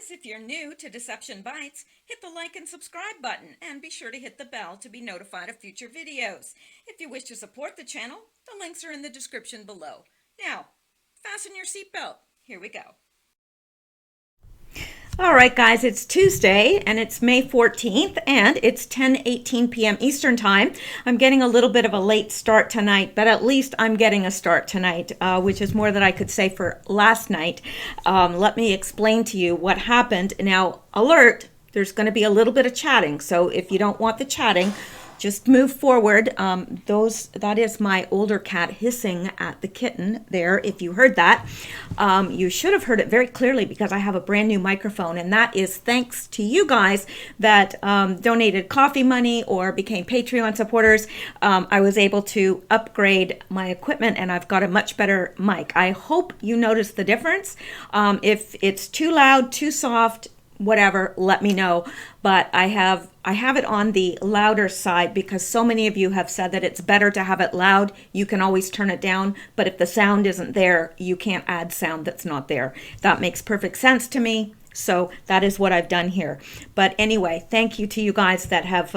guys, if you're new to Deception Bytes, hit the like and subscribe button and be sure to hit the bell to be notified of future videos. If you wish to support the channel, the links are in the description below. Now, fasten your seatbelt. Here we go. All right, guys, it's Tuesday and it's May 14th and it's 10:18 p.m. Eastern Time. I'm getting a little bit of a late start tonight, but at least I'm getting a start tonight, which is more than I could say for last night. Let me explain to you what happened. Now, alert, there's going to be a little bit of chatting, so if you don't want the chatting, just move forward. That is my older cat hissing at the kitten there. If you heard that, you should have heard it very clearly because I have a brand new microphone, and that is thanks to you guys that donated coffee money or became Patreon supporters. I was able to upgrade my equipment, and I've got a much better mic. I hope you notice the difference. If it's too loud, too soft, whatever, let me know. But I have it on the louder side because so many of you have said that it's better to have it loud. You can always turn it down, but if the sound isn't there, you can't add sound that's not there. That makes perfect sense to me. So that is what I've done here. But anyway, thank you to you guys that have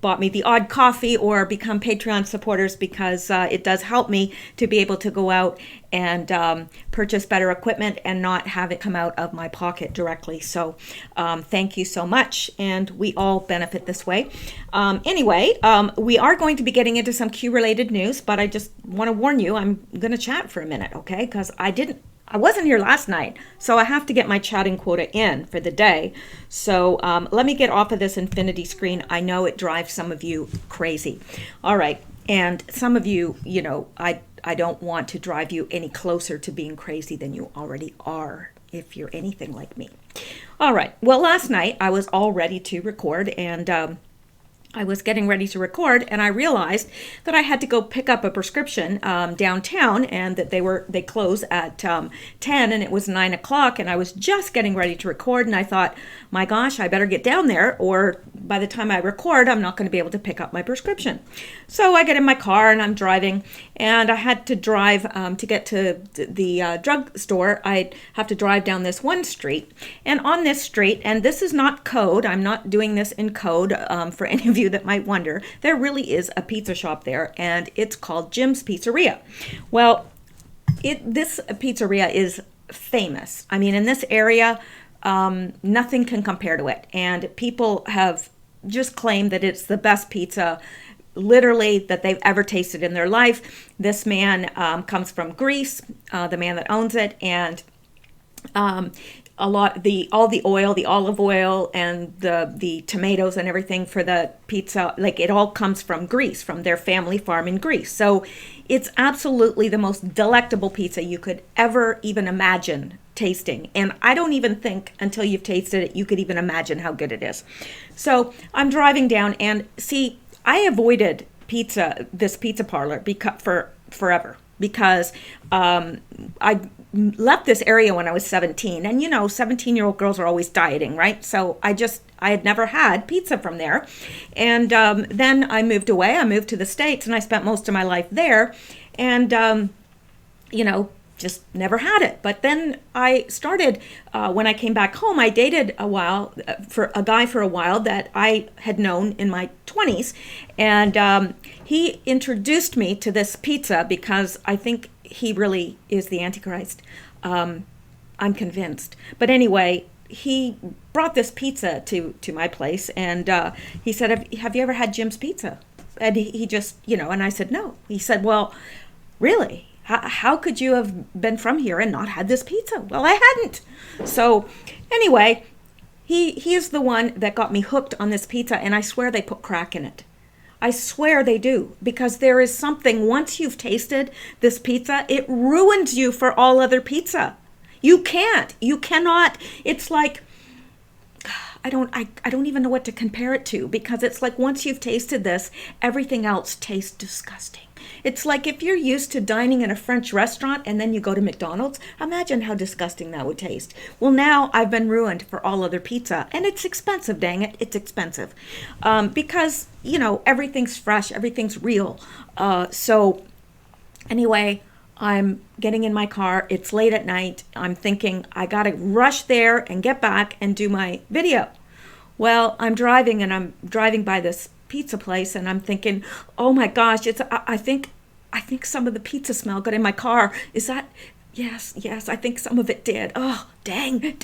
bought me the odd coffee or become Patreon supporters, because it does help me to be able to go out and purchase better equipment and not have it come out of my pocket directly. So thank you so much, and we all benefit this way. Anyway, we are going to be getting into some Q-related news, but I just want to warn you, I'm going to chat for a minute, okay? Because I wasn't here last night, so I have to get my chatting quota in for the day. So let me get off of this infinity screen. I know it drives some of you crazy. All right. And some of you, I don't want to drive you any closer to being crazy than you already are, if you're anything like me. All right. Well, last night I was all ready to record, and I was getting ready to record, and I realized that I had to go pick up a prescription downtown, and that they close at 10, and it was 9 o'clock, and I was just getting ready to record, and I thought, my gosh, I better get down there, or by the time I record, I'm not going to be able to pick up my prescription. So I get in my car, and I'm driving, and I had to drive to get to the drugstore. I have to drive down this one street, and on this street, and this is not code, I'm not doing this in code for any of you that might wonder, there really is a pizza shop there, and it's called Jim's Pizzeria. Well, this pizzeria is famous. I mean, in this area, nothing can compare to it, and people have just claimed that it's the best pizza literally that they've ever tasted in their life. This man comes from Greece, the man that owns it, and all the oil, the olive oil, and the tomatoes and everything for the pizza, like, it all comes from Greece, from their family farm in Greece. So it's absolutely the most delectable pizza you could ever even imagine tasting. And I don't even think until you've tasted it, you could even imagine how good it is. So I'm driving down, and see, I avoided this pizza parlor for forever, because I left this area when I was 17, and 17-year-old girls are always dieting, right? So I had never had pizza from there, and then I moved away. I moved to the States, and I spent most of my life there, and just never had it. But then I started, when I came back home, I dated a guy for a while that I had known in my 20s, and he introduced me to this pizza because I think he really is the Antichrist. I'm convinced. But anyway, he brought this pizza to my place, and he said, have you ever had Jim's Pizza? And he just, and I said, no. He said, well, really? How could you have been from here and not had this pizza? Well, I hadn't. So anyway, he is the one that got me hooked on this pizza, and I swear they put crack in it. I swear they do, because there is something, once you've tasted this pizza, it ruins you for all other pizza. You cannot, it's like, I don't even know what to compare it to, because it's like once you've tasted this, everything else tastes disgusting. It's like if you're used to dining in a French restaurant and then you go to McDonald's, imagine how disgusting that would taste. Well, now I've been ruined for all other pizza, and it's expensive, dang it, it's expensive. Because, everything's fresh, everything's real. So anyway, I'm getting in my car. It's late at night. I'm thinking I got to rush there and get back and do my video. Well, I'm driving and I'm driving by this pizza place and I'm thinking, oh my gosh, I think some of the pizza smell got in my car. Is that, yes, I think some of it did. Oh, dang.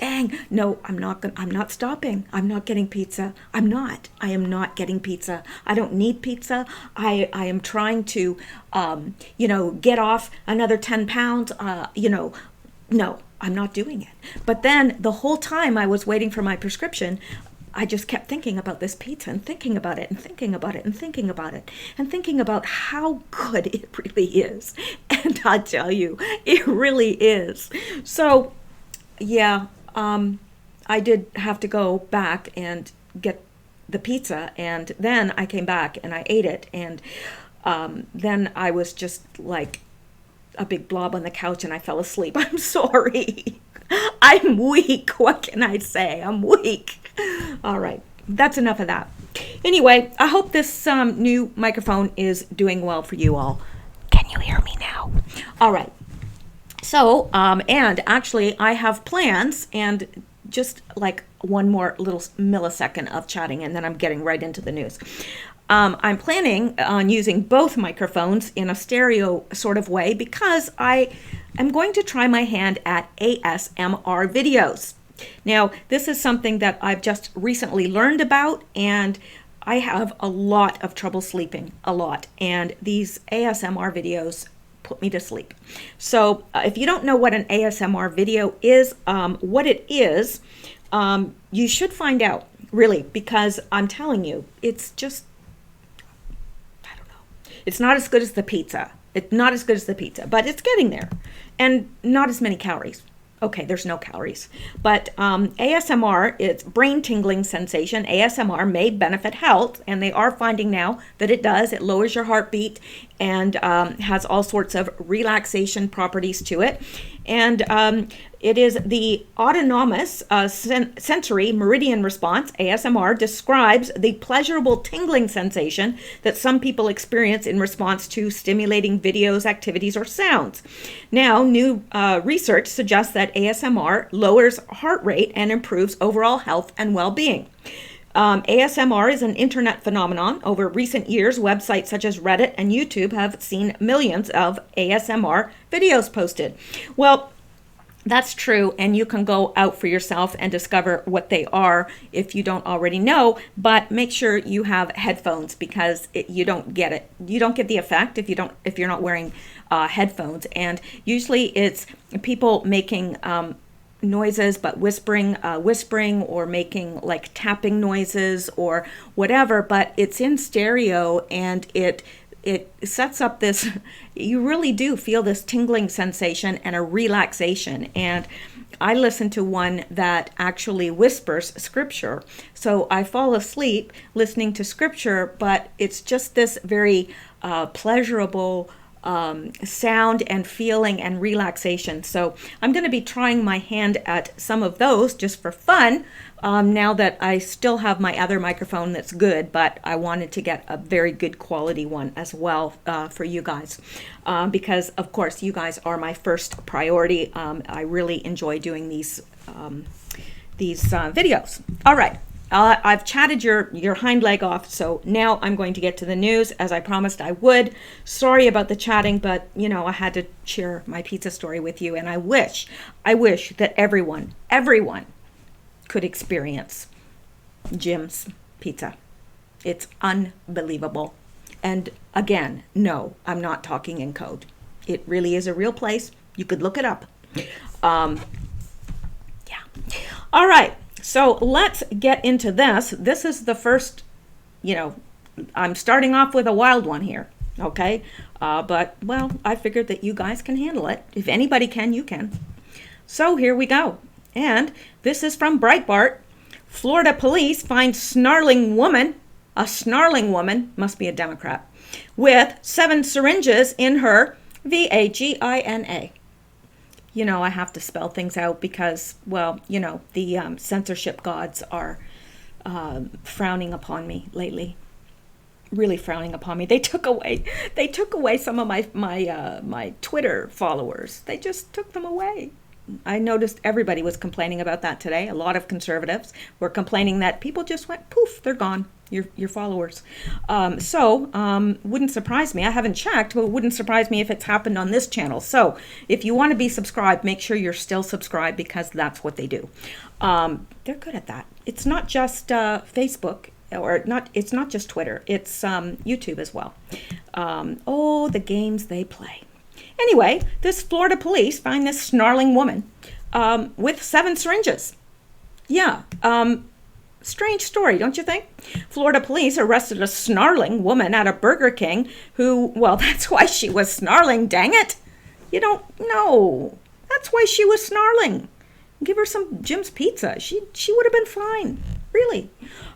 No, I'm not stopping. I'm not getting pizza. I am not getting pizza. I don't need pizza. I am trying to, get off another 10 pounds, no, I'm not doing it. But then the whole time I was waiting for my prescription, I just kept thinking about this pizza and thinking about it and thinking about it and thinking about it and thinking about how good it really is. And I tell you, it really is. So, yeah, I did have to go back and get the pizza. And then I came back and I ate it. And then I was just like a big blob on the couch and I fell asleep. I'm sorry. I'm weak. What can I say? I'm weak. All right, that's enough of that. Anyway, I hope this new microphone is doing well for you all. Can you hear me now? All right. So, and actually I have plans, and just like one more little millisecond of chatting and then I'm getting right into the news. I'm planning on using both microphones in a stereo sort of way because I am going to try my hand at ASMR videos. Now, this is something that I've just recently learned about, and I have a lot of trouble sleeping, a lot. And these ASMR videos put me to sleep. So if you don't know what an ASMR video is, what it is, you should find out, really, because I'm telling you, it's just, I don't know. It's not as good as the pizza. It's not as good as the pizza, but it's getting there. And not as many calories. Okay, there's no calories. But ASMR, it's brain tingling sensation. ASMR may benefit health, and they are finding now that it does. It lowers your heartbeat and has all sorts of relaxation properties to it. And it is the autonomous sensory meridian response, ASMR, describes the pleasurable tingling sensation that some people experience in response to stimulating videos, activities, or sounds. Now, new research suggests that ASMR lowers heart rate and improves overall health and well-being. ASMR is an internet phenomenon. Over recent years, websites such as Reddit and YouTube have seen millions of ASMR videos posted. Well, that's true, and you can go out for yourself and discover what they are if you don't already know, but make sure you have headphones because you don't get it. You don't get the effect if you're not wearing headphones. And usually it's people making noises but whispering or making like tapping noises or whatever, but it's in stereo and it sets up this, you really do feel this tingling sensation and a relaxation. And I listen to one that actually whispers scripture. So I fall asleep listening to scripture, but it's just this very pleasurable sound and feeling and relaxation. So I'm going to be trying my hand at some of those just for fun. Now that I still have my other microphone that's good, but I wanted to get a very good quality one as well for you guys, because of course you guys are my first priority. I really enjoy doing these videos. All right. I've chatted your hind leg off, so now I'm going to get to the news as I promised I would. Sorry about the chatting, but I had to share my pizza story with you, and I wish that everyone could experience Jim's Pizza. It's unbelievable. And again, no, I'm not talking in code. It really is a real place. You could look it up. Yeah. All right. So let's get into this. This is the first, I'm starting off with a wild one here. Okay. But, well, I figured that you guys can handle it. If anybody can, you can. So here we go. And this is from Breitbart. Florida police find snarling woman, must be a Democrat, with 7 syringes in her vagina. I have to spell things out because, well, the censorship gods are frowning upon me lately. really frowning upon me. They took away some of my Twitter followers. They just took them away. I noticed everybody was complaining about that today. A lot of conservatives were complaining that people just went poof, they're gone. Your followers. Wouldn't surprise me. I haven't checked, but it wouldn't surprise me if it's happened on this channel. So if you want to be subscribed, make sure you're still subscribed, because that's what they do. They're good at that. It's not just Facebook, it's not just Twitter. It's YouTube as well. The games they play. Anyway, this Florida police find this snarling woman with 7 syringes. Yeah. Strange story, don't you think? Florida police arrested a snarling woman at a Burger King who, well, that's why she was snarling, dang it. You don't know. That's why she was snarling. Give her some Jim's Pizza. She would have been fine. Really.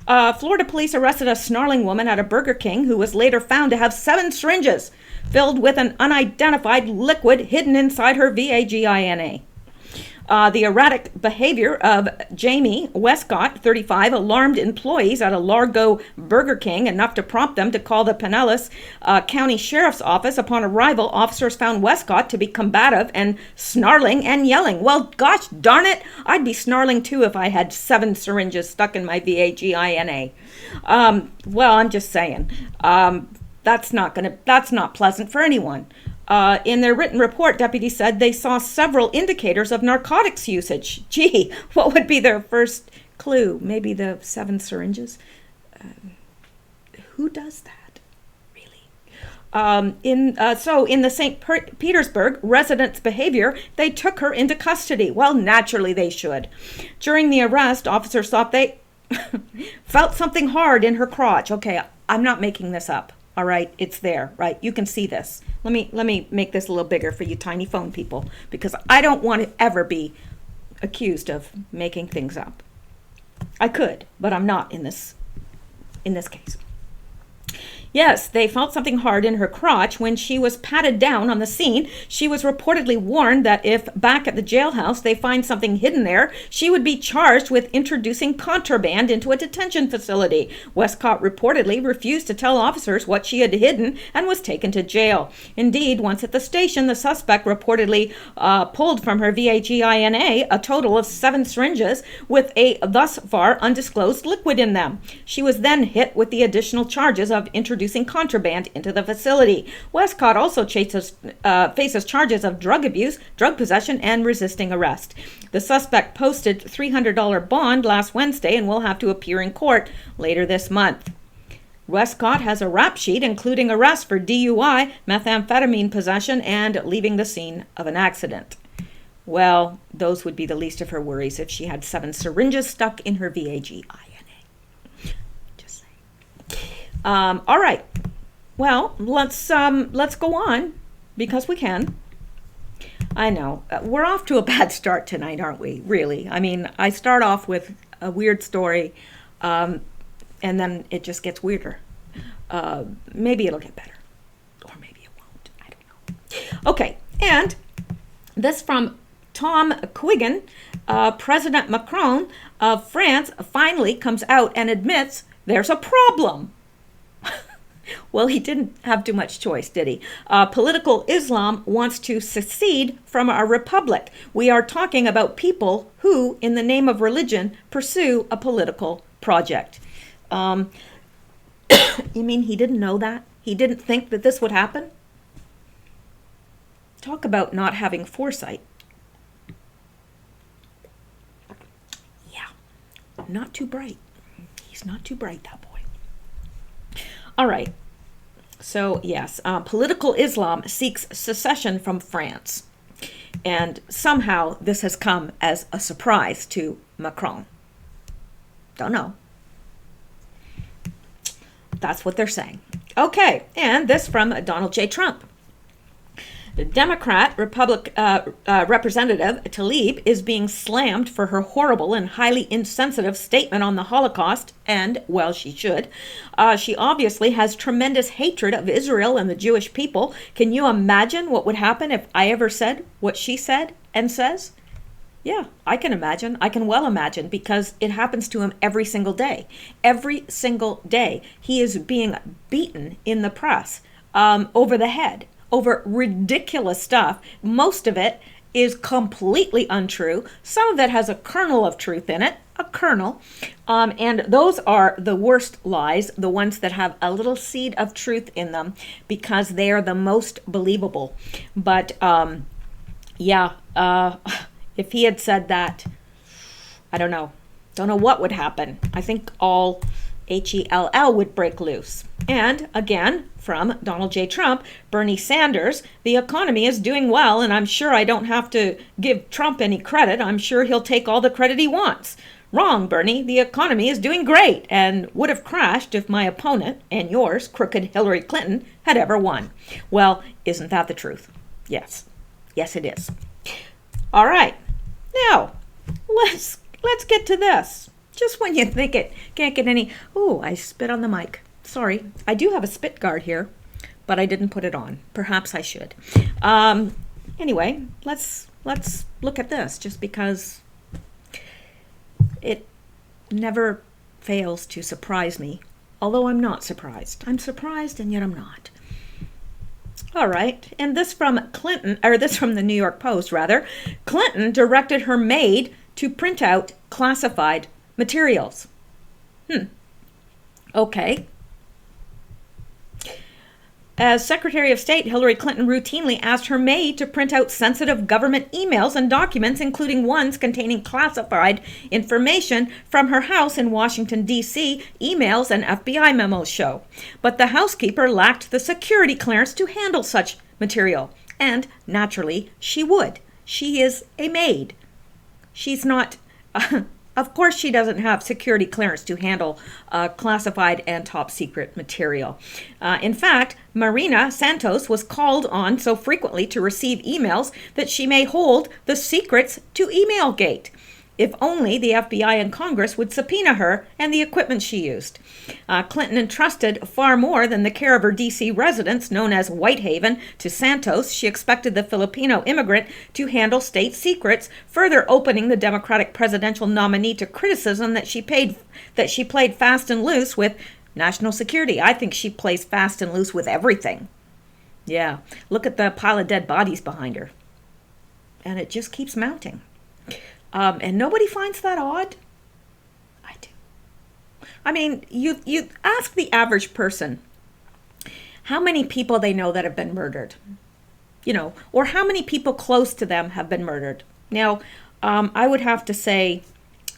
Florida police arrested a snarling woman at a Burger King who was later found to have 7 syringes filled with an unidentified liquid hidden inside her vagina. The erratic behavior of Jamie Westcott, 35, alarmed employees at a Largo Burger King enough to prompt them to call the Pinellas County Sheriff's Office. Upon arrival, officers found Westcott to be combative and snarling and yelling. Well, gosh darn it, I'd be snarling too if I had 7 syringes stuck in my vagina. Well, I'm just saying, that's not pleasant for anyone. In their written report, deputies said they saw several indicators of narcotics usage. Gee, what would be their first clue? Maybe the 7 syringes? Who does that, really? In the St. Petersburg resident's behavior, they took her into custody. Well, naturally they should. During the arrest, officers thought they felt something hard in her crotch. Okay, I'm not making this up. All right, it's there, right? You can see this. Let me make this a little bigger for you tiny phone people, because I don't want to ever be accused of making things up. I could, but I'm not in this case. Yes, they felt something hard in her crotch when she was patted down on the scene. She was reportedly warned that if back at the jailhouse they find something hidden there, she would be charged with introducing contraband into a detention facility. Westcott reportedly refused to tell officers what she had hidden and was taken to jail. Indeed, once at the station, the suspect reportedly pulled from her vagina a total of 7 syringes with a thus far undisclosed liquid in them. She was then hit with the additional charges of introducing contraband into the facility. Westcott also faces charges of drug abuse, drug possession, and resisting arrest. The suspect posted $300 bond last Wednesday and will have to appear in court later this month. Westcott has a rap sheet including arrest for DUI, methamphetamine possession, and leaving the scene of an accident. Well, those would be the least of her worries if she had 7 syringes stuck in her vagina. All right. Well, let's go on, because we can. I know we're off to a bad start tonight, aren't we? Really. I mean, I start off with a weird story, and then it just gets weirder. Maybe it'll get better, or maybe it won't. I don't know. Okay. And this from Tom Quiggin. President Macron of France finally comes out and admits there's a problem. Well, he didn't have too much choice, did he? Political Islam wants to secede from our republic. We are talking about people who, in the name of religion, pursue a political project. You mean he didn't know that? He didn't think that this would happen? Talk about not having foresight. Yeah, not too bright. He's not too bright, that boy. All right. So, yes, political Islam seeks secession from France. And somehow this has come as a surprise to Macron. Don't know. That's what they're saying. Okay, and this from Donald J. Trump. The Democrat Representative Tlaib is being slammed for her horrible and highly insensitive statement on the Holocaust, and, well, she should. She obviously has tremendous hatred of Israel and the Jewish people. Can you imagine what would happen if I ever said what she said and says? Yeah, I can imagine. I can well imagine because it happens to him every single day. Every single day, he is being beaten in the press over the head over ridiculous stuff. Most of it is completely untrue. Some of it has a kernel of truth in it, a kernel. And those are the worst lies, the ones that have a little seed of truth in them because they are the most believable. But if he had said that, I don't know what would happen. I think all HELL would break loose. And again, from Donald J. Trump, Bernie Sanders, the economy is doing well, and I'm sure I don't have to give Trump any credit. I'm sure he'll take all the credit he wants. Wrong, Bernie. The economy is doing great and would have crashed if my opponent and yours, crooked Hillary Clinton, had ever won. Well, isn't that the truth? Yes. Yes, it is. All right. Now, let's get to this. Just when you think it can't get any... Oh, I spit on the mic. Sorry. I do have a spit guard here, but I didn't put it on. Perhaps I should. Anyway, let's look at this, just because it never fails to surprise me. Although I'm not surprised. I'm surprised, and yet I'm not. All right, and this from the New York Post, rather. Clinton directed her maid to print out classified materials. Okay. As Secretary of State, Hillary Clinton routinely asked her maid to print out sensitive government emails and documents, including ones containing classified information from her house in Washington, D.C., emails and FBI memos show. But the housekeeper lacked the security clearance to handle such material. And, naturally, she would. She is a maid. She's not... Of course she doesn't have security clearance to handle classified and top secret material. In fact, Marina Santos was called on so frequently to receive emails that she may hold the secrets to Emailgate. If only the FBI and Congress would subpoena her and the equipment she used. Clinton entrusted far more than the care of her D.C. residence, known as Whitehaven, to Santos. She expected the Filipino immigrant to handle state secrets, further opening the Democratic presidential nominee to criticism that she played fast and loose with national security. I think she plays fast and loose with everything. Yeah, look at the pile of dead bodies behind her. And it just keeps mounting. And nobody finds that odd? I do. I mean, you ask the average person how many people they know that have been murdered, or how many people close to them have been murdered. Now, I would have to say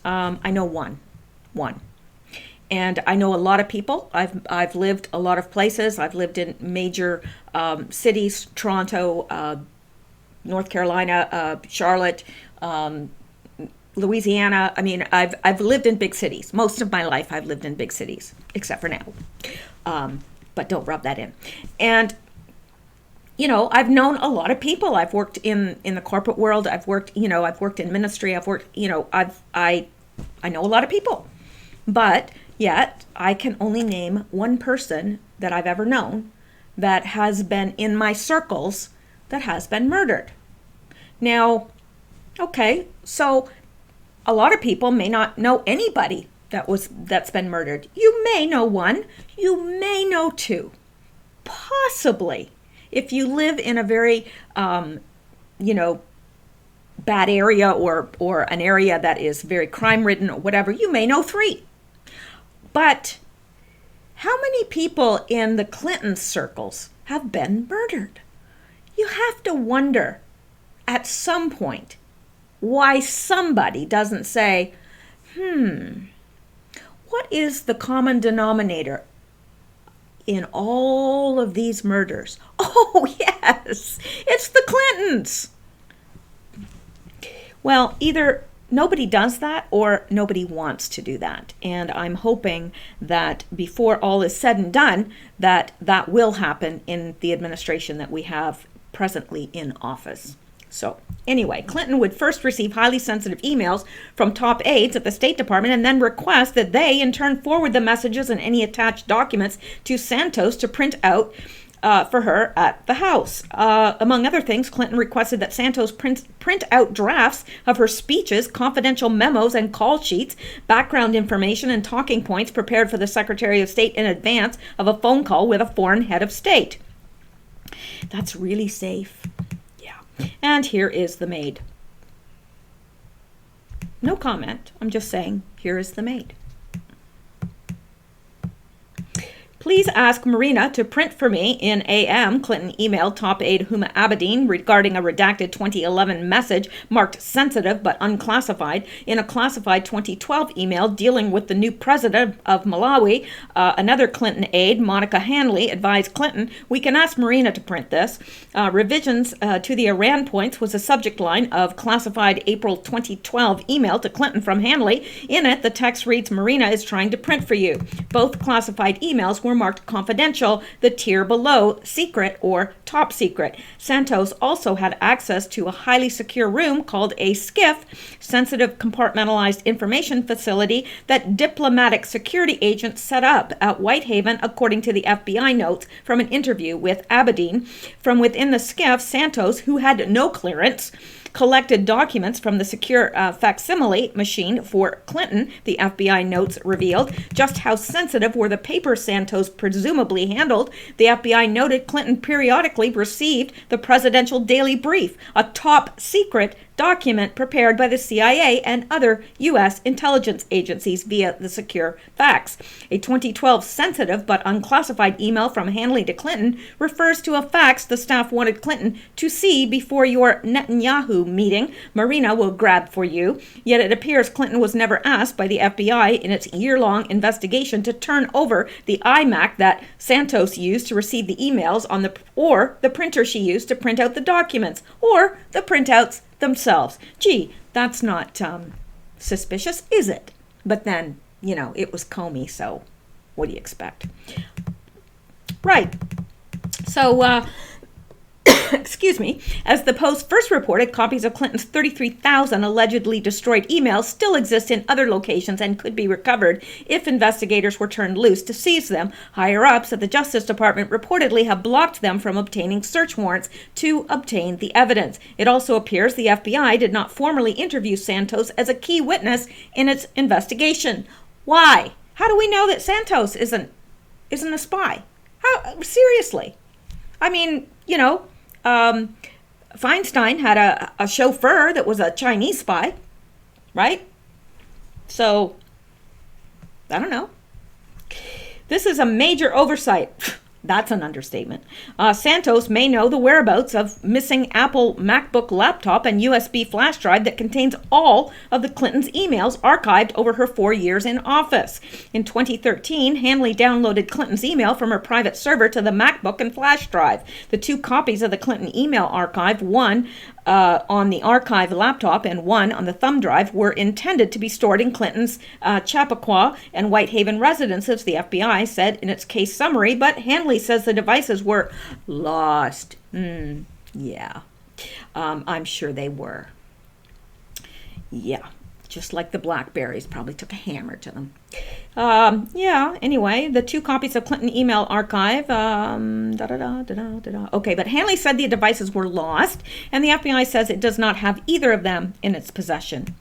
I know one. And I know a lot of people. I've lived a lot of places. I've lived in major cities, Toronto, North Carolina, Charlotte, Louisiana. I mean, I've lived in big cities. Most of my life I've lived in big cities, except for now. But don't rub that in. And, I've known a lot of people. I've worked in the corporate world. I've worked in ministry. I know a lot of people. But yet I can only name one person that I've ever known that has been in my circles that has been murdered. Now, okay, so a lot of people may not know anybody that's been murdered. You may know one, you may know two, possibly. If you live in a very, bad area or an area that is very crime-ridden or whatever, you may know three. But how many people in the Clinton circles have been murdered? You have to wonder at some point why somebody doesn't say, what is the common denominator in all of these murders? Oh, yes, it's the Clintons. Well, either nobody does that or nobody wants to do that. And I'm hoping that before all is said and done, that will happen in the administration that we have presently in office. So anyway, Clinton would first receive highly sensitive emails from top aides at the State Department and then request that they in turn forward the messages and any attached documents to Santos to print out for her at the House. Among other things, Clinton requested that Santos print out drafts of her speeches, confidential memos and call sheets, background information, and talking points prepared for the Secretary of State in advance of a phone call with a foreign head of state. That's really safe. Yeah. And here is the maid. No comment. I'm just saying, here is the maid. Please ask Marina to print for me in AM, Clinton emailed top aide Huma Abedin regarding a redacted 2011 message marked sensitive but unclassified. In a classified 2012 email dealing with the new president of Malawi, another Clinton aide, Monica Hanley, advised Clinton, "We can ask Marina to print this." Revisions to the Iran points was a subject line of classified April 2012 email to Clinton from Hanley. In it, the text reads, "Marina is trying to print for you." Both classified emails were marked confidential, the tier below secret or top secret. Santos also had access to a highly secure room called a SCIF, sensitive compartmentalized information facility, that diplomatic security agents set up at Whitehaven, according to the FBI notes from an interview with Abedin. From within the SCIF, Santos, who had no clearance, collected documents from the secure facsimile machine for Clinton, the FBI notes revealed. Just how sensitive were the papers Santos presumably handled? The FBI noted Clinton periodically received the presidential daily brief, a top secret document prepared by the CIA and other U.S. intelligence agencies via the secure fax. A 2012 sensitive but unclassified email from Hanley to Clinton refers to a fax the staff wanted Clinton to see before your Netanyahu meeting. Marina will grab for you. Yet it appears Clinton was never asked by the FBI in its year-long investigation to turn over the iMac that Santos used to receive the emails or the printer she used to print out the documents, or the printouts themselves. Gee, that's not suspicious, is it? But then, it was Comey, so what do you expect? Right. So, excuse me, as the Post first reported, copies of Clinton's 33,000 allegedly destroyed emails still exist in other locations and could be recovered if investigators were turned loose to seize them. Higher-ups at the Justice Department reportedly have blocked them from obtaining search warrants to obtain the evidence. It also appears the FBI did not formally interview Santos as a key witness in its investigation. Why? How do we know that Santos isn't a spy? How, seriously? I mean, Feinstein had a chauffeur that was a Chinese spy, right? So, I don't know. This is a major oversight. That's an understatement. Santos may know the whereabouts of missing Apple MacBook laptop and USB flash drive that contains all of the Clintons' emails archived over her 4 years in office. In 2013, Hanley downloaded Clinton's email from her private server to the MacBook and flash drive. The 2 copies of the Clinton email archive, one on the archive laptop and one on the thumb drive, were intended to be stored in Clinton's Chappaqua and Whitehaven residences, the FBI said in its case summary, but Hanley says the devices were lost. Yeah, I'm sure they were. Yeah, just like the Blackberries probably took a hammer to them. Anyway, the 2 copies of Clinton email archive, Okay, but Hanley said the devices were lost, and the FBI says it does not have either of them in its possession.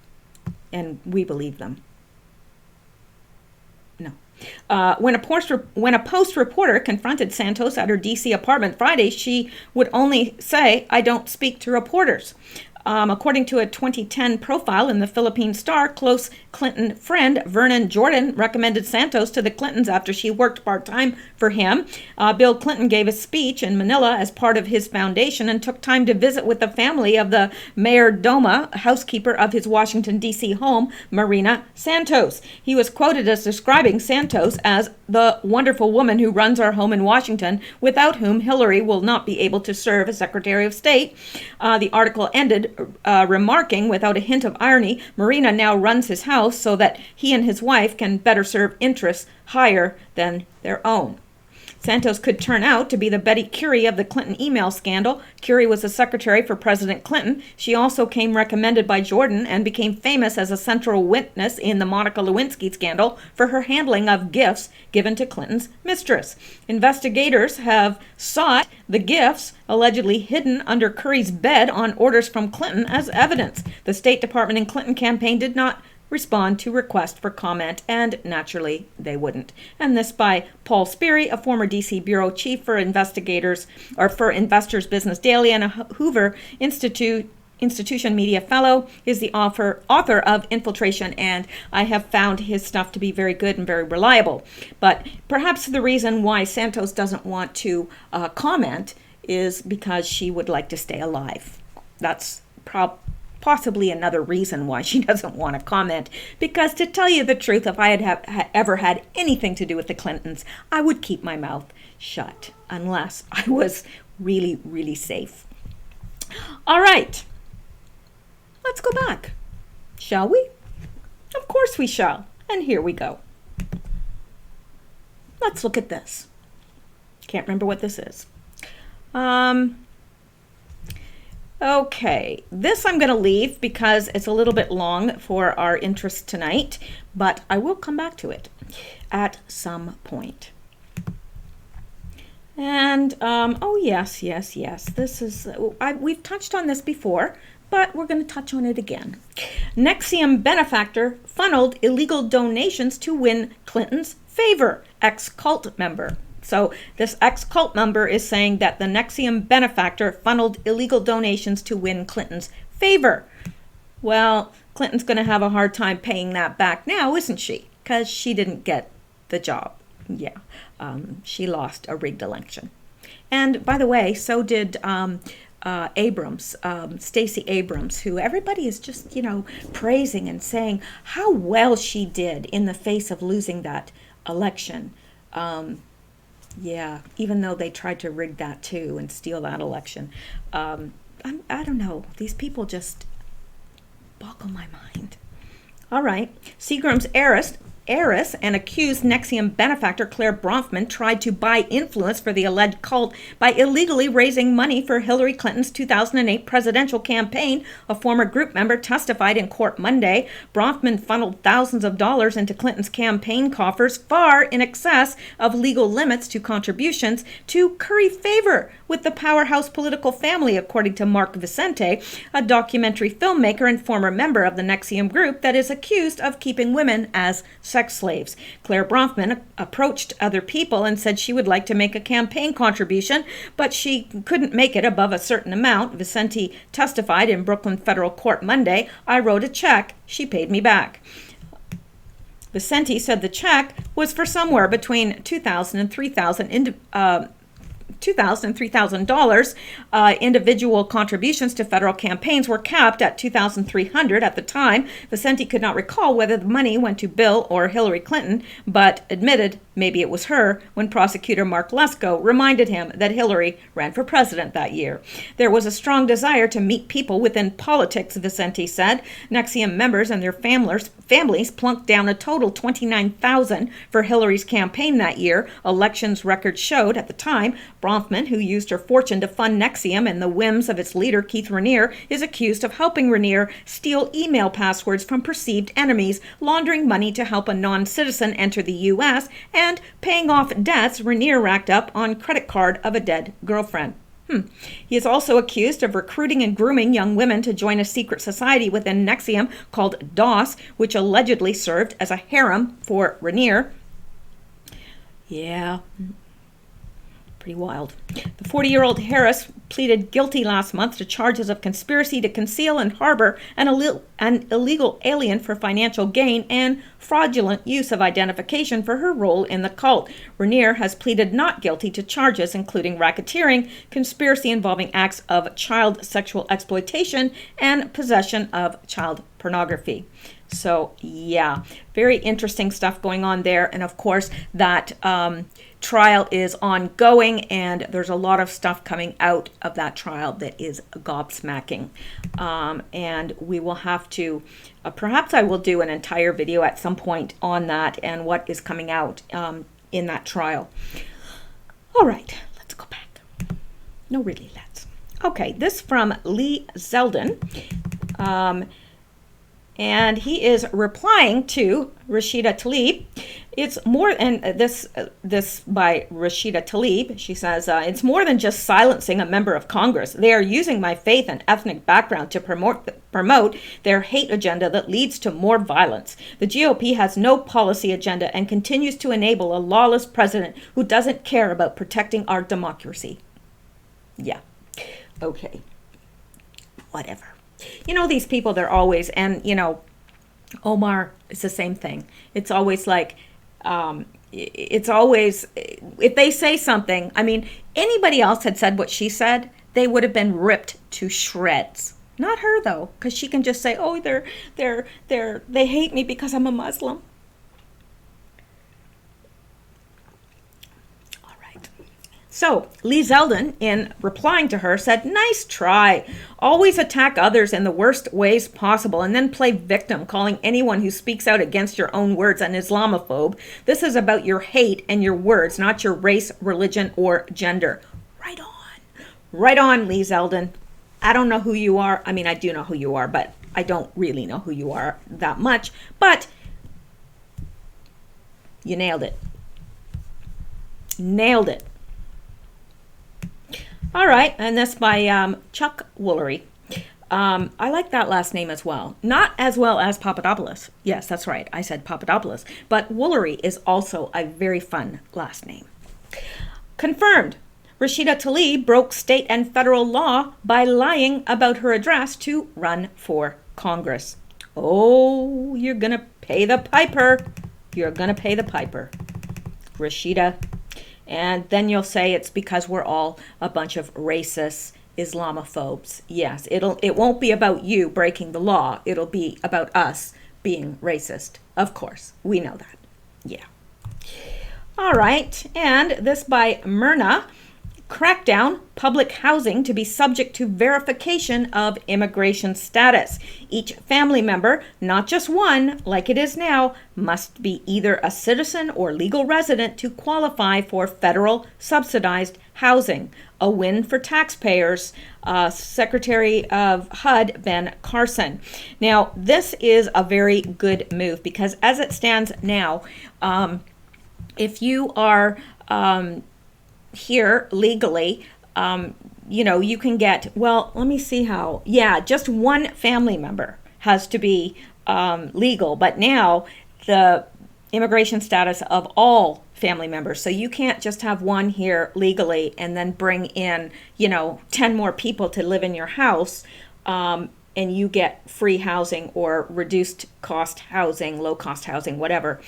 And we believe them. No. When a Post reporter confronted Santos at her D.C. apartment Friday, she would only say, "I don't speak to reporters." According to a 2010 profile in the Philippine Star, close Clinton friend Vernon Jordan recommended Santos to the Clintons after she worked part-time for him. Bill Clinton gave a speech in Manila as part of his foundation and took time to visit with the family of the mayor doma, housekeeper of his Washington, D.C. home, Marina Santos. He was quoted as describing Santos as the wonderful woman who runs our home in Washington, without whom Hillary will not be able to serve as Secretary of State. The article ended remarking, without a hint of irony, Marina now runs his house so that he and his wife can better serve interests higher than their own. Santos could turn out to be the Betty Curie of the Clinton email scandal. Curie was a secretary for President Clinton. She also came recommended by Jordan and became famous as a central witness in the Monica Lewinsky scandal for her handling of gifts given to Clinton's mistress. Investigators have sought the gifts allegedly hidden under Curie's bed on orders from Clinton as evidence. The State Department and Clinton campaign did not respond to request for comment, and naturally they wouldn't. And this by Paul Sperry, a former DC bureau chief for investigators or for Investors Business Daily and a Hoover Institution Media Fellow, is the author of Infiltration, and I have found his stuff to be very good and very reliable. But perhaps the reason why Santos doesn't want to comment is because she would like to stay alive. That's possibly another reason why she doesn't want to comment, because to tell you the truth, if I had ever had anything to do with the Clintons, I would keep my mouth shut unless I was really, really safe. All right, let's go back, shall we? Of course we shall, and here we go. Let's look at this. Can't remember what this is. Okay, this I'm going to leave because it's a little bit long for our interest tonight, but I will come back to it at some point. And, oh yes, this is, we've touched on this before, but we're going to touch on it again. NXIVM benefactor funneled illegal donations to win Clinton's favor, ex-cult member. So this ex-cult member is saying that the NXIVM benefactor funneled illegal donations to win Clinton's favor. Well, Clinton's going to have a hard time paying that back now, isn't she? Because she didn't get the job. Yeah, she lost a rigged election. And by the way, so did Abrams, Stacey Abrams, who everybody is just, praising and saying how well she did in the face of losing that election. Yeah, even though they tried to rig that too and steal that election. I don't know. These people just boggle my mind. All right. Seagram's heiress and accused NXIVM benefactor Claire Bronfman tried to buy influence for the alleged cult by illegally raising money for Hillary Clinton's 2008 presidential campaign. A former group member testified in court Monday. Bronfman funneled thousands of dollars into Clinton's campaign coffers, far in excess of legal limits to contributions, to curry favor with the powerhouse political family, according to Mark Vicente, a documentary filmmaker and former member of the NXIVM group that is accused of keeping women as sex slaves. Claire Bronfman approached other people and said she would like to make a campaign contribution, but she couldn't make it above a certain amount. Vicente testified in Brooklyn federal court Monday. I wrote a check. She paid me back. Vicente said the check was for somewhere between $2,000 and $3,000. Individual contributions to federal campaigns were capped at $2,300 at the time. Vicente could not recall whether the money went to Bill or Hillary Clinton, but admitted maybe it was her when prosecutor Mark Lesko reminded him that Hillary ran for president that year. There was a strong desire to meet people within politics, Vicente said. NXIVM members and their families plunked down a total $29,000 for Hillary's campaign that year. Elections records showed at the time. Bronfman, who used her fortune to fund NXIVM and the whims of its leader, Keith Raniere, is accused of helping Raniere steal email passwords from perceived enemies, laundering money to help a non-citizen enter the U.S., and paying off debts Raniere racked up on credit card of a dead girlfriend. He is also accused of recruiting and grooming young women to join a secret society within NXIVM called DOS, which allegedly served as a harem for Raniere. Yeah. Pretty wild. The 40-year-old Harris pleaded guilty last month to charges of conspiracy to conceal and harbor an illegal alien for financial gain and fraudulent use of identification for her role in the cult. Raniere has pleaded not guilty to charges including racketeering, conspiracy involving acts of child sexual exploitation, and possession of child pornography. So, yeah, very interesting stuff going on there. And of course, that trial is ongoing, and there's a lot of stuff coming out of that trial that is gobsmacking. And we will have to, perhaps I will do an entire video at some point on that and what is coming out in that trial. All right, let's go back. No, really, let's. Okay, this from Lee Zeldin. And he is replying to Rashida Tlaib. It's more, and this by Rashida Tlaib. She says, it's more than just silencing a member of Congress. They are using my faith and ethnic background to promote their hate agenda that leads to more violence. The GOP has no policy agenda and continues to enable a lawless president who doesn't care about protecting our democracy. Yeah. Okay. Whatever. You know, these people, they're always, and, you know, Omar, it's the same thing. It's always like, it's always, if they say something, I mean, anybody else had said what she said, they would have been ripped to shreds. Not her, though, because she can just say, oh, they hate me because I'm a Muslim. So Lee Zeldin, in replying to her, said, nice try. Always attack others in the worst ways possible and then play victim, calling anyone who speaks out against your own words an Islamophobe. This is about your hate and your words, not your race, religion, or gender. Right on. Right on, Lee Zeldin. I don't know who you are. I mean, I do know who you are, but I don't really know who you are that much. But you nailed it. Nailed it. All right, and this by Chuck Woolery. I like that last name as well. Not as well as Papadopoulos. Yes, that's right. I said Papadopoulos. But Woolery is also a very fun last name. Confirmed. Rashida Tlaib broke state and federal law by lying about her address to run for Congress. Oh, you're going to pay the piper. You're going to pay the piper. Rashida. And then you'll say it's because we're all a bunch of racist Islamophobes. Yes, it won't be about you breaking the law. It'll be about us being racist. Of course, we know that. Yeah. All right, and this by Myrna. Crackdown, public housing to be subject to verification of immigration status. Each family member, not just one, like it is now, must be either a citizen or legal resident to qualify for federal subsidized housing. A win for taxpayers, Secretary of HUD Ben Carson. Now, this is a very good move because as it stands now, if you are here legally, you know, you can get, well, let me see how, yeah, just one family member has to be legal, but now the immigration status of all family members. So you can't just have one here legally and then bring in, you know, 10 more people to live in your house, and you get free housing or reduced cost housing, low cost housing, whatever.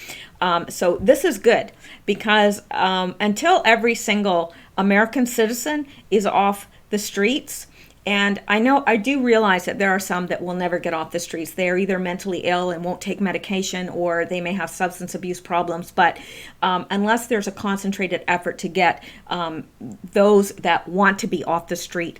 So this is good because until every single American citizen is off the streets, and I do realize that there are some that will never get off the streets. They are either mentally ill and won't take medication, or they may have substance abuse problems. But unless there's a concentrated effort to get those that want to be off the street,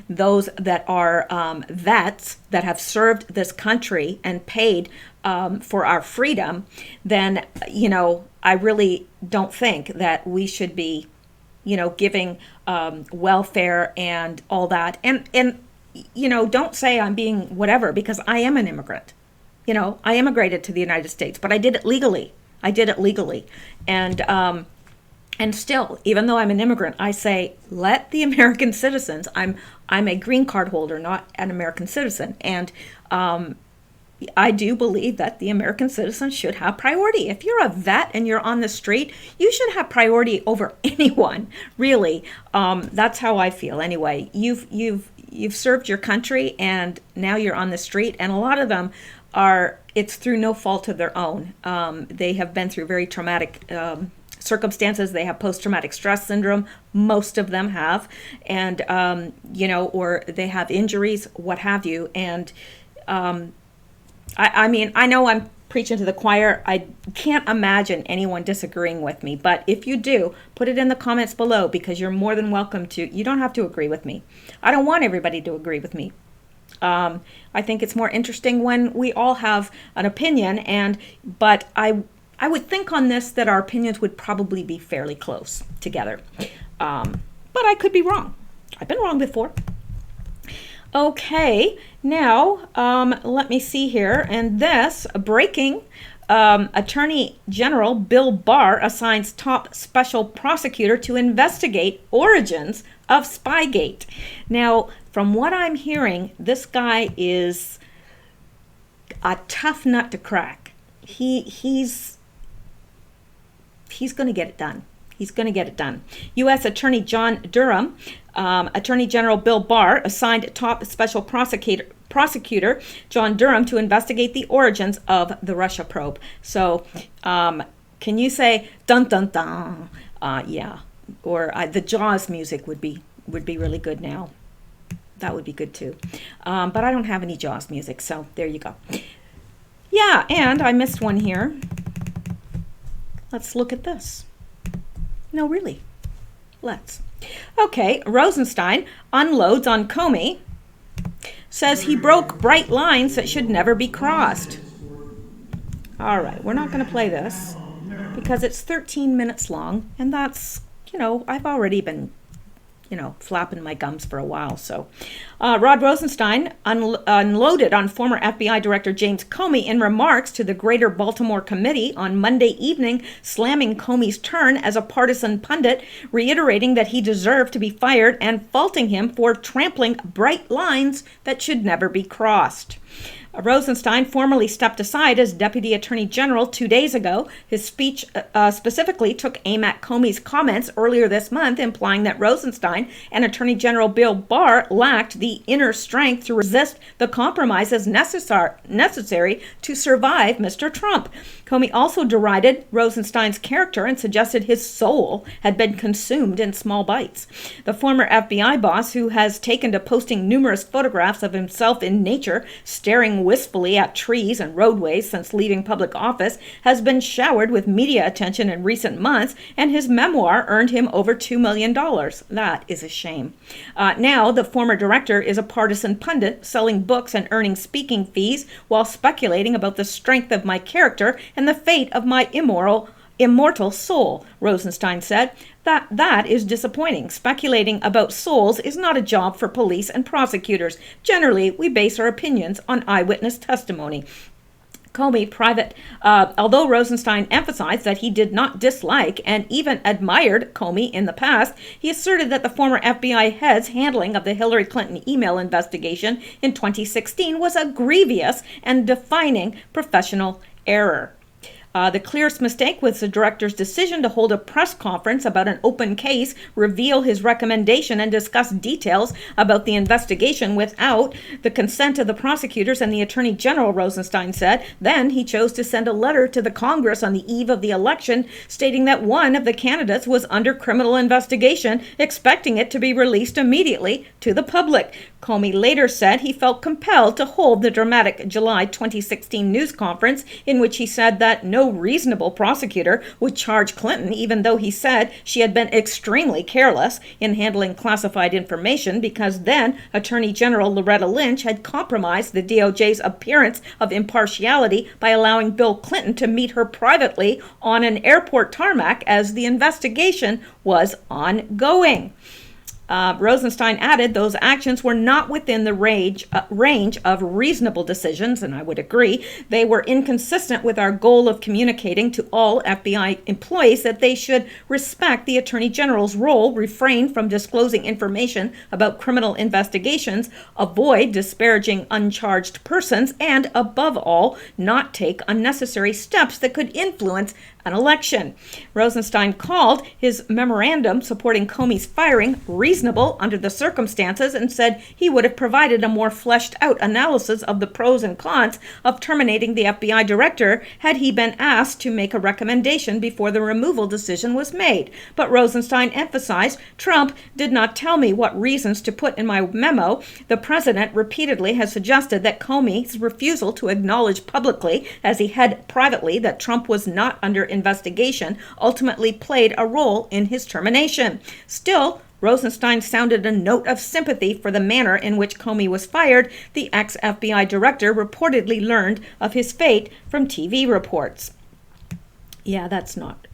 those that are vets that have served this country and paid for our freedom, then, you know, I really don't think that we should be, you know, giving welfare and all that. And, you know, don't say I'm being whatever, because I am an immigrant. You know, I immigrated to the United States, but I did it legally. And still, even though I'm an immigrant, I say, let the American citizens, I'm a green card holder, not an American citizen. And I do believe that the American citizens should have priority. If you're a vet and you're on the street, you should have priority over anyone, really. That's how I feel anyway. You've served your country and now you're on the street, and a lot of them it's through no fault of their own. They have been through very traumatic circumstances. They have post-traumatic stress syndrome. Most of them have, and you know, or they have injuries, what have you. And I mean, I know I'm preaching to the choir. I can't imagine anyone disagreeing with me, but if you do, put it in the comments below, because you're more than welcome to. You don't have to agree with me. I don't want everybody to agree with me. I think it's more interesting when we all have an opinion, but I I would think on this that our opinions would probably be fairly close together. But I could be wrong. I've been wrong before. Okay, now let me see here. And this, breaking, Attorney General Bill Barr assigns top special prosecutor to investigate origins of Spygate. Now, from what I'm hearing, this guy is a tough nut to crack. He's going to get it done. He's going to get it done. U.S. Attorney John Durham, Attorney General Bill Barr assigned top special prosecutor John Durham to investigate the origins of the Russia probe. So can you say dun dun dun? Yeah, or the Jaws music would be really good now. That would be good too. But I don't have any Jaws music, so there you go. Yeah, and I missed one here. Let's look at this. No, really. Let's. Okay, Rosenstein unloads on Comey, says he broke bright lines that should never be crossed. All right, we're not going to play this because it's 13 minutes long, and that's, I've already been, flapping my gums for a while. So Rod Rosenstein unloaded on former FBI Director James Comey in remarks to the Greater Baltimore Committee on Monday evening, slamming Comey's turn as a partisan pundit, reiterating that he deserved to be fired and faulting him for trampling bright lines that should never be crossed. Rosenstein formally stepped aside as Deputy Attorney General 2 days ago. His speech specifically took aim at Comey's comments earlier this month, implying that Rosenstein and Attorney General Bill Barr lacked the inner strength to resist the compromises necessary to survive Mr. Trump. Comey also derided Rosenstein's character and suggested his soul had been consumed in small bites. The former FBI boss, who has taken to posting numerous photographs of himself in nature, staring wistfully at trees and roadways since leaving public office, has been showered with media attention in recent months, and his memoir earned him over $2 million. That is a shame. Now, the former director is a partisan pundit, selling books and earning speaking fees while speculating about the strength of my character and the fate of my immortal soul, Rosenstein said. That is disappointing. Speculating about souls is not a job for police and prosecutors. Generally, we base our opinions on eyewitness testimony. Comey, although Rosenstein emphasized that he did not dislike and even admired Comey in the past, he asserted that the former FBI head's handling of the Hillary Clinton email investigation in 2016 was a grievous and defining professional error. The clearest mistake was the director's decision to hold a press conference about an open case, reveal his recommendation, and discuss details about the investigation without the consent of the prosecutors and the Attorney General, Rosenstein said. Then he chose to send a letter to the Congress on the eve of the election stating that one of the candidates was under criminal investigation, expecting it to be released immediately to the public. Comey later said he felt compelled to hold the dramatic July 2016 news conference in which he said that no reasonable prosecutor would charge Clinton, even though he said she had been extremely careless in handling classified information because then Attorney General Loretta Lynch had compromised the DOJ's appearance of impartiality by allowing Bill Clinton to meet her privately on an airport tarmac as the investigation was ongoing. Rosenstein added those actions were not within the range of reasonable decisions, and I would agree. They were inconsistent with our goal of communicating to all FBI employees that they should respect the Attorney General's role, refrain from disclosing information about criminal investigations, avoid disparaging uncharged persons, and above all, not take unnecessary steps that could influence an election. Rosenstein called his memorandum supporting Comey's firing reasonable under the circumstances and said he would have provided a more fleshed out analysis of the pros and cons of terminating the FBI director had he been asked to make a recommendation before the removal decision was made. But Rosenstein emphasized, Trump did not tell me what reasons to put in my memo. The president repeatedly has suggested that Comey's refusal to acknowledge publicly, as he had privately, that Trump was not under investigation ultimately played a role in his termination. Still, Rosenstein sounded a note of sympathy for the manner in which Comey was fired. The ex-FBI director reportedly learned of his fate from TV reports. Yeah, that's not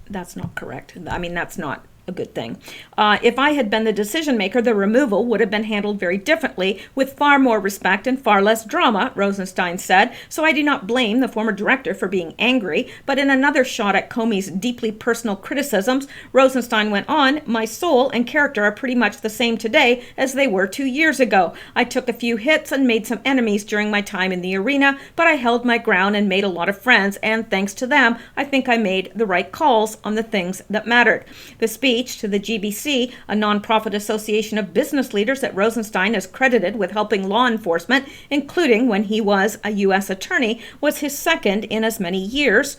correct. I mean, that's not a good thing. If I had been the decision maker, the removal would have been handled very differently, with far more respect and far less drama, Rosenstein said. So I do not blame the former director for being angry. But in another shot at Comey's deeply personal criticisms, Rosenstein went on, "My soul and character are pretty much the same today as they were 2 years ago. I took a few hits and made some enemies during my time in the arena, but I held my ground and made a lot of friends, and thanks to them, I think I made the right calls on the things that mattered." The speech to the GBC, a nonprofit association of business leaders that Rosenstein is credited with helping law enforcement, including when he was a U.S. attorney, was his second in as many years.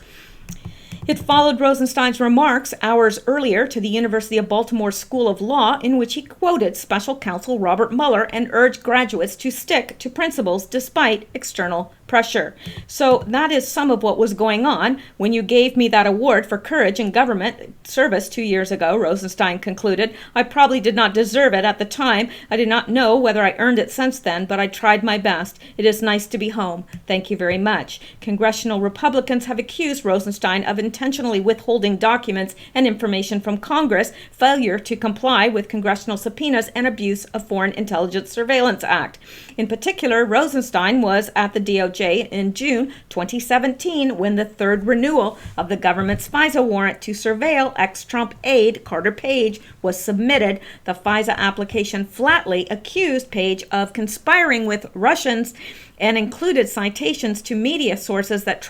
It followed Rosenstein's remarks hours earlier to the University of Baltimore School of Law, in which he quoted special counsel Robert Mueller and urged graduates to stick to principles despite external pressure. So that is some of what was going on when you gave me that award for courage in government service 2 years ago, Rosenstein concluded. I probably did not deserve it at the time. I do not know whether I earned it since then, but I tried my best. It is nice to be home. Thank you very much. Congressional Republicans have accused Rosenstein of intentionally withholding documents and information from Congress, failure to comply with congressional subpoenas, and abuse of Foreign Intelligence Surveillance Act. In particular, Rosenstein was at the DOJ in June 2017 when the third renewal of the government's FISA warrant to surveil ex-Trump aide Carter Page was submitted. The FISA application flatly accused Page of conspiring with Russians and included citations to media sources that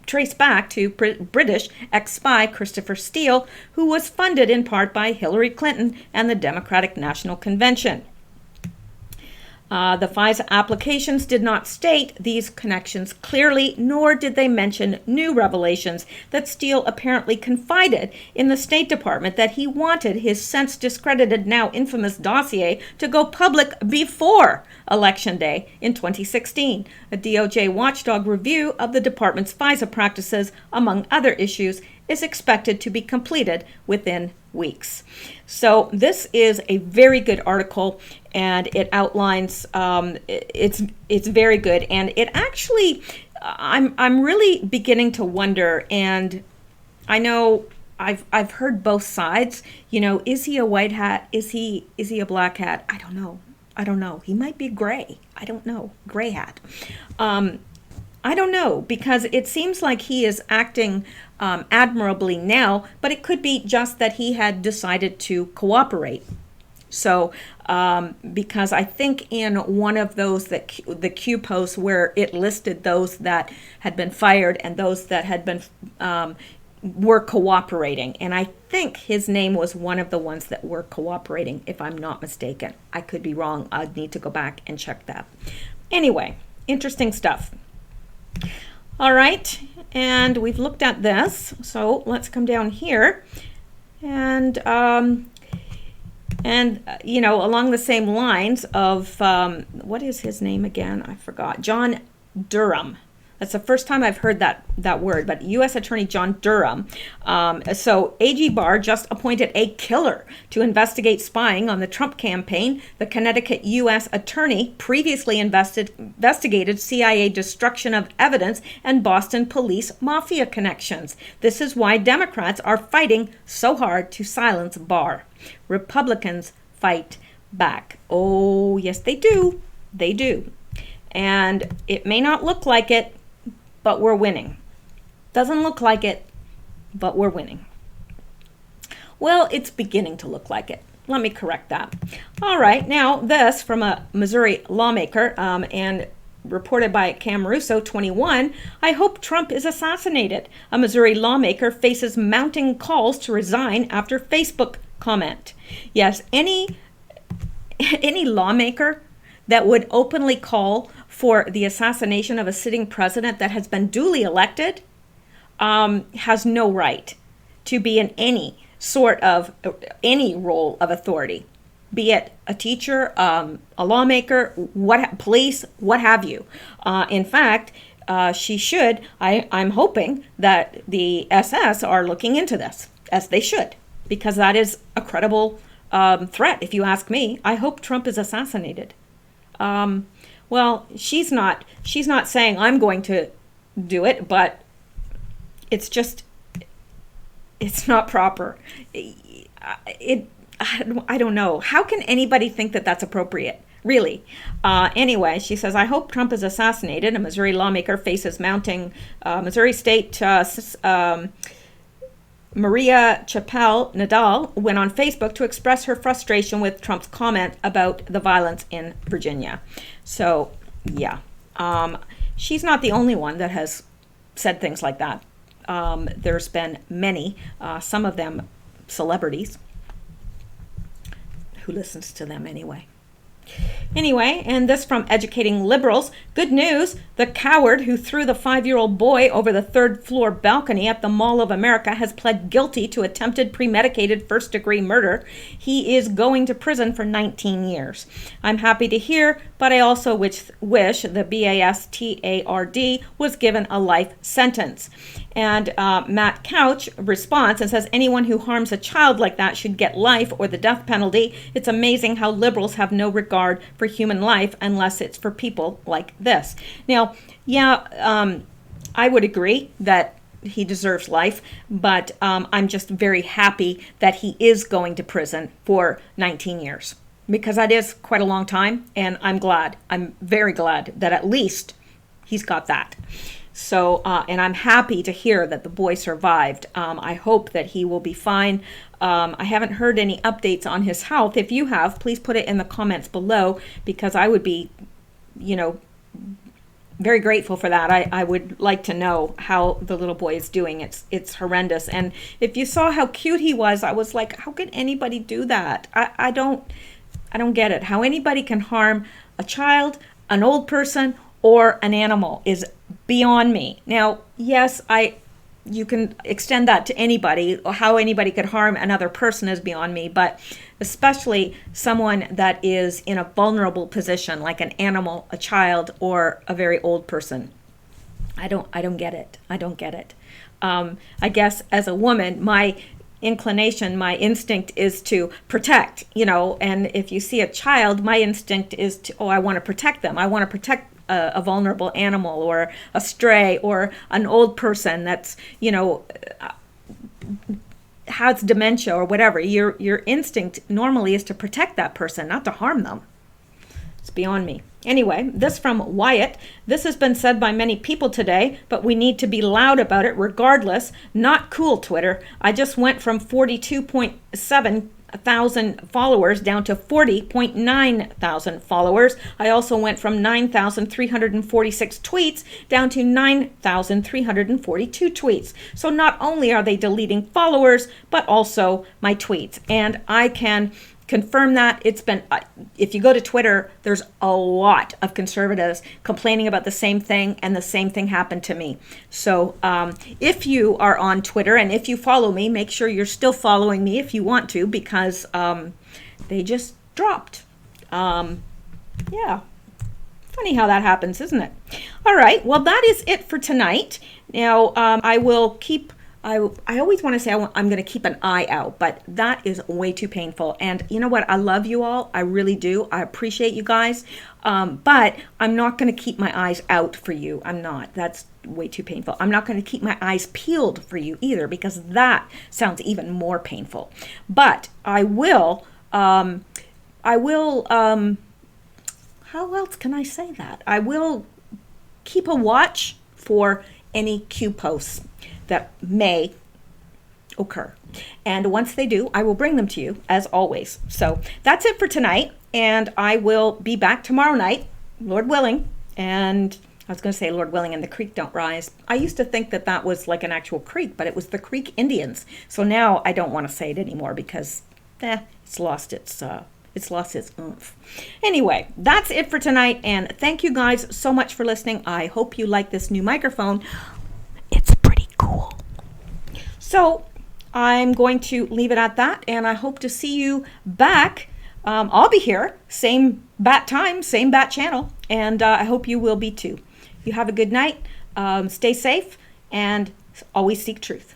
traced back to British ex-spy Christopher Steele, who was funded in part by Hillary Clinton and the Democratic National Convention. The FISA applications did not state these connections clearly, nor did they mention new revelations that Steele apparently confided in the State Department that he wanted his since discredited, now infamous dossier to go public before Election Day in 2016. A DOJ watchdog review of the department's FISA practices, among other issues, is expected to be completed within weeks. So this is a very good article, and it outlines it's very good, and it actually I'm really beginning to wonder, and I know I've heard both sides. You know, is he a white hat? Is he a black hat? I don't know. He might be gray. I don't know. Gray hat. I don't know, because it seems like he is acting admirably now, but it could be just that he had decided to cooperate. So, because I think in one of those, the Q posts where it listed those that had been fired and those that had been were cooperating, and I think his name was one of the ones that were cooperating, if I'm not mistaken. I could be wrong. I'd need to go back and check that. Anyway, interesting stuff. All right, and we've looked at this, so let's come down here, and you know, along the same lines of what is his name again? I forgot. John Durham. That's the first time I've heard that word, but U.S. Attorney John Durham. So AG Barr just appointed a killer to investigate spying on the Trump campaign. The Connecticut U.S. Attorney previously investigated CIA destruction of evidence and Boston police mafia connections. This is why Democrats are fighting so hard to silence Barr. Republicans fight back. Oh, yes, they do. They do. And it may not look like it, but we're winning. Doesn't look like it, but we're winning. Well, it's beginning to look like it. Let me correct that. All right, now this from a Missouri lawmaker and reported by Cam Russo, 21. I hope Trump is assassinated. A Missouri lawmaker faces mounting calls to resign after Facebook comment. Yes, any lawmaker that would openly call for the assassination of a sitting president that has been duly elected has no right to be in any any role of authority, be it a teacher, a lawmaker, police, what have you. In fact, she should. I'm hoping that the SS are looking into this, as they should, because that is a credible threat, if you ask me. I hope Trump is assassinated. Well, she's not saying I'm going to do it, but it's just, It's not proper. I don't know. How can anybody think that that's appropriate? Really. Anyway, she says, I hope Trump is assassinated. A Missouri lawmaker faces mounting Missouri State Maria Chappelle Nadal went on Facebook to express her frustration with Trump's comment about the violence in Virginia. So, yeah. She's not the only one that has said things like that. There's been many, some of them celebrities. Who listens to them anyway? Anyway, and this from Educating Liberals. Good news, the coward who threw the 5-year-old boy over the 3rd floor balcony at the Mall of America has pled guilty to attempted premeditated first-degree murder. He is going to prison for 19 years. I'm happy to hear, but I also wish the BASTARD was given a life sentence. And Matt Couch responds and says, anyone who harms a child like that should get life or the death penalty. It's amazing how liberals have no regard for human life unless it's for people like this. Now, yeah, I would agree that he deserves life, but I'm just very happy that he is going to prison for 19 years because that is quite a long time, and I'm very glad that at least he's got that. So, and I'm happy to hear that the boy survived. I hope that he will be fine. I haven't heard any updates on his health. If you have, please put it in the comments below, because I would be, very grateful for that. I would like to know how the little boy is doing. It's horrendous. And if you saw how cute he was, I was like, how can anybody do that? I don't get it. How anybody can harm a child, an old person, or an animal is beyond me. Now, yes, you can extend that to anybody, or how anybody could harm another person is beyond me, but especially someone that is in a vulnerable position, like an animal, a child, or a very old person. I don't get it. I don't get it. I guess as a woman, my inclination, my instinct is to protect, and if you see a child, my instinct is to, I want to protect them. I want to protect a vulnerable animal or a stray or an old person that's, has dementia or whatever. Your instinct normally is to protect that person, not to harm them. It's beyond me. Anyway, this from Wyatt. This has been said by many people today, but we need to be loud about it regardless. Not cool, Twitter. I just went from 42.7 thousand followers down to 40.9 thousand followers. I also went from 9,346 tweets down to 9,342 tweets. So not only are they deleting followers, but also my tweets. And I can confirm that. It's been, if you go to Twitter, there's a lot of conservatives complaining about the same thing, and the same thing happened to me. So if you are on Twitter and if you follow me, make sure you're still following me if you want to, because they just dropped. Yeah. Funny how that happens, isn't it? All right. Well, that is it for tonight. Now, I will keep I always want to say I'm going to keep an eye out, but that is way too painful. And you know what? I love you all. I really do. I appreciate you guys. But I'm not going to keep my eyes out for you. I'm not. That's way too painful. I'm not going to keep my eyes peeled for you either, because that sounds even more painful. But I will, how else can I say that? I will keep a watch for any Q posts that may occur. And once they do, I will bring them to you as always. So that's it for tonight. And I will be back tomorrow night, Lord willing. And I was going to say Lord willing and the creek don't rise. I used to think that that was like an actual creek, but it was the Creek Indians. So now I don't want to say it anymore because it's lost its oomph. Anyway, that's it for tonight. And thank you guys so much for listening. I hope you like this new microphone. It's pretty cool. So I'm going to leave it at that, and I hope to see you back. I'll be here, same bat time, same bat channel, and I hope you will be too. You have a good night, stay safe, and always seek truth.